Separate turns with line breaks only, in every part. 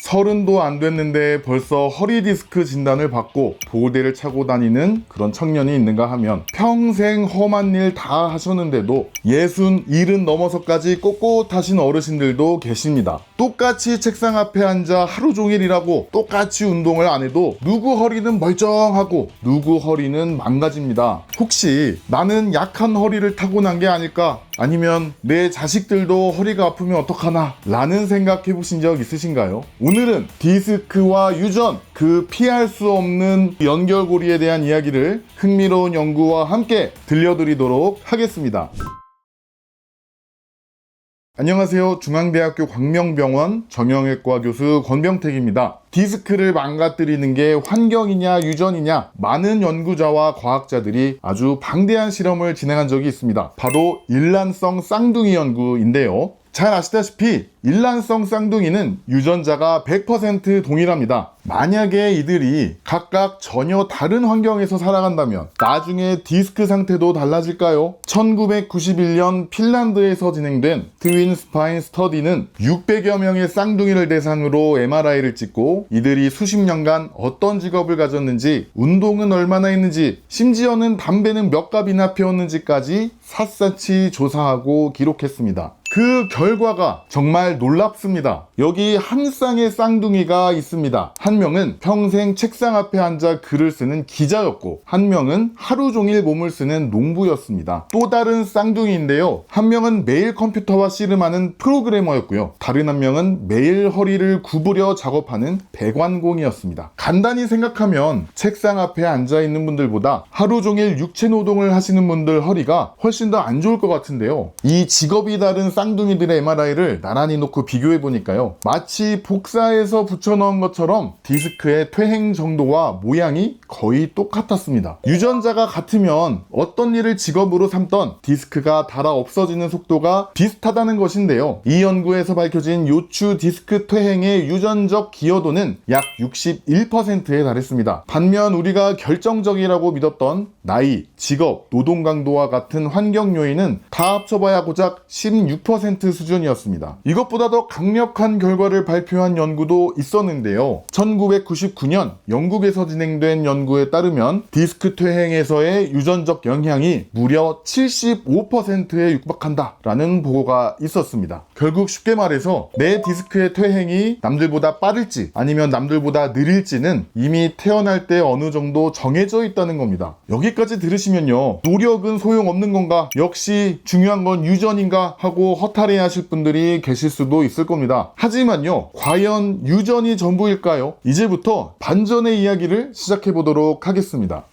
30도 안 됐는데 벌써 허리 디스크 진단을 받고 보호대를 차고 다니는 그런 청년이 있는가 하면 평생 험한 일 다 하셨는데도 60, 70 넘어서까지 꼿꼿하신 어르신들도 계십니다. 똑같이 책상 앞에 앉아 하루 종일 일하고 똑같이 운동을 안 해도 누구 허리는 멀쩡하고 누구 허리는 망가집니다. 혹시 나는 약한 허리를 타고난 게 아닐까? 아니면 내 자식들도 허리가 아프면 어떡하나? 라는 생각 해보신 적 있으신가요? 오늘은 디스크와 유전, 그 피할 수 없는 연결고리에 대한 이야기를 흥미로운 연구와 함께 들려드리도록 하겠습니다. 안녕하세요. 중앙대학교 광명병원 정형외과 교수 권병택입니다. 디스크를 망가뜨리는 게 환경이냐 유전이냐, 많은 연구자와 과학자들이 아주 방대한 실험을 진행한 적이 있습니다. 바로 일란성 쌍둥이 연구인데요. 잘 아시다시피 일란성 쌍둥이는 유전자가 100% 동일합니다. 만약에 이들이 각각 전혀 다른 환경에서 살아간다면 나중에 디스크 상태도 달라질까요? 1991년 핀란드에서 진행된 트윈 스파인 스터디는 600여 명의 쌍둥이를 대상으로 MRI를 찍고 이들이 수십 년간 어떤 직업을 가졌는지, 운동은 얼마나 했는지, 심지어는 담배는 몇 갑이나 피웠는지까지 샅샅이 조사하고 기록했습니다. 그 결과가 정말 놀랍습니다. 여기 한 쌍의 쌍둥이가 있습니다. 한 명은 평생 책상 앞에 앉아 글을 쓰는 기자였고, 한 명은 하루 종일 몸을 쓰는 농부였습니다. 또 다른 쌍둥이인데요. 한 명은 매일 컴퓨터와 씨름하는 프로그래머였고요. 다른 한 명은 매일 허리를 구부려 작업하는 배관공이었습니다. 간단히 생각하면 책상 앞에 앉아 있는 분들보다 하루 종일 육체 노동을 하시는 분들 허리가 훨씬 더 안 좋을 것 같은데요. 이 직업이 다른 쌍둥이들의 MRI를 나란히 놓고 비교해 보니까요, 마치 복사해서 붙여넣은 것처럼 디스크의 퇴행 정도와 모양이 거의 똑같았습니다. 유전자가 같으면 어떤 일을 직업으로 삼던 디스크가 닳아 없어지는 속도가 비슷하다는 것인데요. 이 연구에서 밝혀진 요추 디스크 퇴행의 유전적 기여도는 약 61%에 달했습니다. 반면 우리가 결정적이라고 믿었던 나이, 직업, 노동 강도와 같은 환경 요인은 다 합쳐봐야 고작 16% 수준이었습니다. 이것보다 더 강력한 결과를 발표한 연구도 있었는데요. 1999년 영국에서 진행된 연구에 따르면 디스크 퇴행에서의 유전적 영향이 무려 75%에 육박한다라는 보고가 있었습니다. 결국 쉽게 말해서 내 디스크의 퇴행이 남들보다 빠를지 아니면 남들보다 느릴지는 이미 태어날 때 어느 정도 정해져 있다는 겁니다. 여기까지 들으시면요, 노력은 소용없는 건가? 역시 중요한 건 유전인가? 하고 허탈해 하실 분들이 계실 수도 있을 겁니다. 하지만요, 과연 유전이 전부일까요? 이제부터 반전의 이야기를 시작해 보도록 하겠습니다.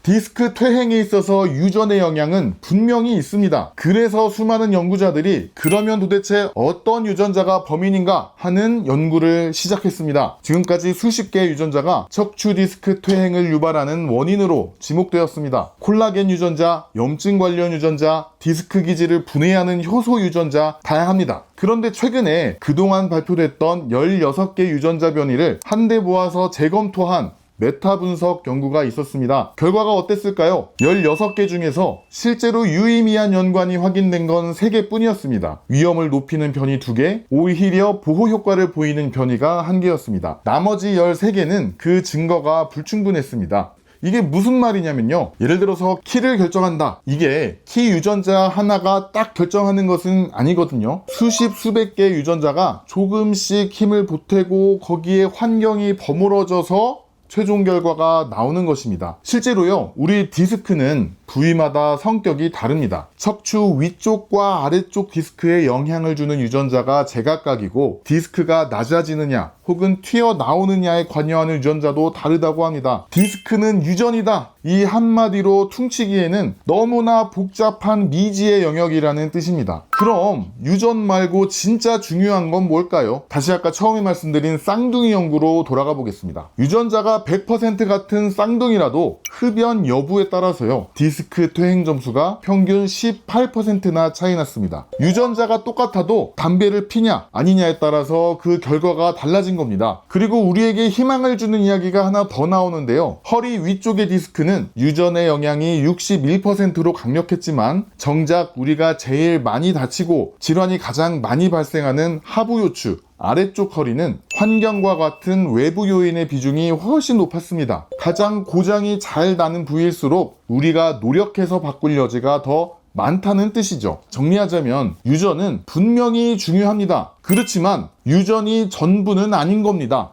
디스크 퇴행에 있어서 유전의 영향은 분명히 있습니다. 그래서 수많은 연구자들이 그러면 도대체 어떤 유전자가 범인인가 하는 연구를 시작했습니다. 지금까지 수십 개의 유전자가 척추 디스크 퇴행을 유발하는 원인으로 지목되었습니다. 콜라겐 유전자, 염증 관련 유전자, 디스크 기지를 분해하는 효소 유전자, 다양합니다. 그런데 최근에 그동안 발표됐던 16개 유전자 변이를 한데 모아서 재검토한 메타 분석 연구가 있었습니다. 결과가 어땠을까요? 16개 중에서 실제로 유의미한 연관이 확인된 건 3개 뿐이었습니다. 위험을 높이는 변이 2개, 오히려 보호 효과를 보이는 변이가 1개였습니다. 나머지 13개는 그 증거가 불충분했습니다. 이게 무슨 말이냐면요, 예를 들어서 키를 결정한다, 이게 키 유전자 하나가 딱 결정하는 것은 아니거든요. 수십 수백 개의 유전자가 조금씩 힘을 보태고 거기에 환경이 버무러져서 최종 결과가 나오는 것입니다. 실제로요, 우리 디스크는 부위마다 성격이 다릅니다. 척추 위쪽과 아래쪽 디스크에 영향을 주는 유전자가 제각각이고, 디스크가 낮아지느냐 혹은 튀어나오느냐에 관여하는 유전자도 다르다고 합니다. 디스크는 유전이다, 이 한마디로 퉁치기에는 너무나 복잡한 미지의 영역이라는 뜻입니다. 그럼 유전 말고 진짜 중요한 건 뭘까요? 다시 아까 처음에 말씀드린 쌍둥이 연구로 돌아가 보겠습니다. 유전자가 100% 같은 쌍둥이라도 흡연 여부에 따라서요, 디스크 디스크 퇴행 점수가 평균 18%나 차이 났습니다. 유전자가 똑같아도 담배를 피냐 아니냐에 따라서 그 결과가 달라진 겁니다. 그리고 우리에게 희망을 주는 이야기가 하나 더 나오는데요. 허리 위쪽의 디스크는 유전의 영향이 61%로 강력했지만 정작 우리가 제일 많이 다치고 질환이 가장 많이 발생하는 하부 요추, 아래쪽 허리는 환경과 같은 외부 요인의 비중이 훨씬 높았습니다. 가장 고장이 잘 나는 부위일수록 우리가 노력해서 바꿀 여지가 더 많다는 뜻이죠. 정리하자면 유전은 분명히 중요합니다. 그렇지만 유전이 전부는 아닌 겁니다.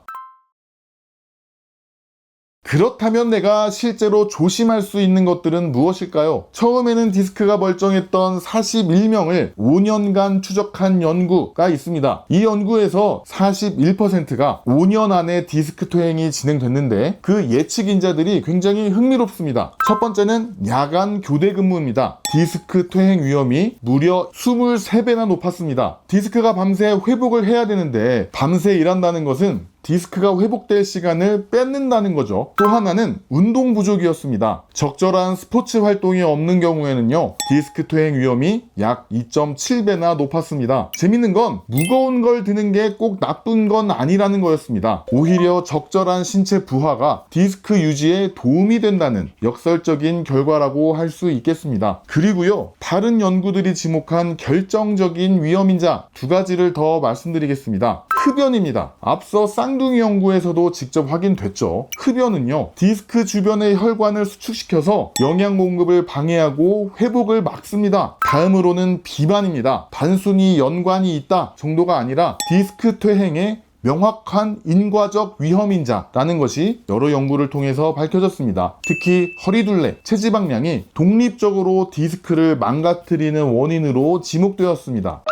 그렇다면 내가 실제로 조심할 수 있는 것들은 무엇일까요? 처음에는 디스크가 멀쩡했던 41명을 5년간 추적한 연구가 있습니다. 이 연구에서 41%가 5년 안에 디스크 퇴행이 진행됐는데 그 예측인자들이 굉장히 흥미롭습니다. 첫 번째는 야간 교대 근무입니다. 디스크 퇴행 위험이 무려 23배나 높았습니다. 디스크가 밤새 회복을 해야 되는데 밤새 일한다는 것은 디스크가 회복될 시간을 뺏는다는 거죠. 또 하나는 운동 부족이었습니다. 적절한 스포츠 활동이 없는 경우에는요, 디스크 퇴행 위험이 약 2.7배나 높았습니다. 재밌는 건 무거운 걸 드는 게 꼭 나쁜 건 아니라는 거였습니다. 오히려 적절한 신체 부하가 디스크 유지에 도움이 된다는 역설적인 결과라고 할 수 있겠습니다. 그리고요, 다른 연구들이 지목한 결정적인 위험인자 두 가지를 더 말씀드리겠습니다. 흡연입니다. 앞서 쌍둥이 연구에서도 직접 확인됐죠. 흡연은요, 디스크 주변의 혈관을 수축시켜서 영양 공급을 방해하고 회복을 막습니다. 다음으로는 비만입니다. 단순히 연관이 있다 정도가 아니라 디스크 퇴행의 명확한 인과적 위험인자라는 것이 여러 연구를 통해서 밝혀졌습니다. 특히 허리둘레, 체지방량이 독립적으로 디스크를 망가뜨리는 원인으로 지목되었습니다.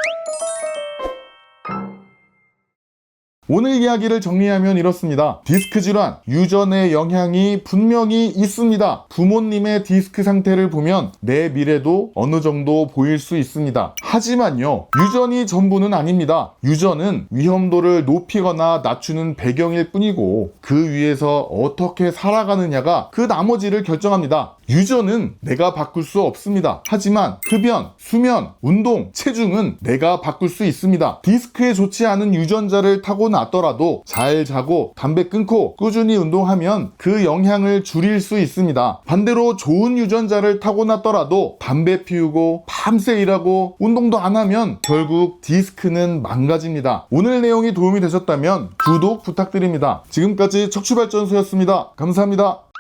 오늘 이야기를 정리하면 이렇습니다. 디스크 질환, 유전의 영향이 분명히 있습니다. 부모님의 디스크 상태를 보면 내 미래도 어느 정도 보일 수 있습니다. 하지만요, 유전이 전부는 아닙니다. 유전은 위험도를 높이거나 낮추는 배경일 뿐이고 그 위에서 어떻게 살아가느냐가 그 나머지를 결정합니다. 유전은 내가 바꿀 수 없습니다. 하지만 흡연, 수면, 운동, 체중은 내가 바꿀 수 있습니다. 디스크에 좋지 않은 유전자를 타고났더라도 잘 자고 담배 끊고 꾸준히 운동하면 그 영향을 줄일 수 있습니다. 반대로 좋은 유전자를 타고났더라도 담배 피우고 밤새 일하고 운동도 안 하면 결국 디스크는 망가집니다. 오늘 내용이 도움이 되셨다면 구독 부탁드립니다. 지금까지 척추발전소였습니다. 감사합니다.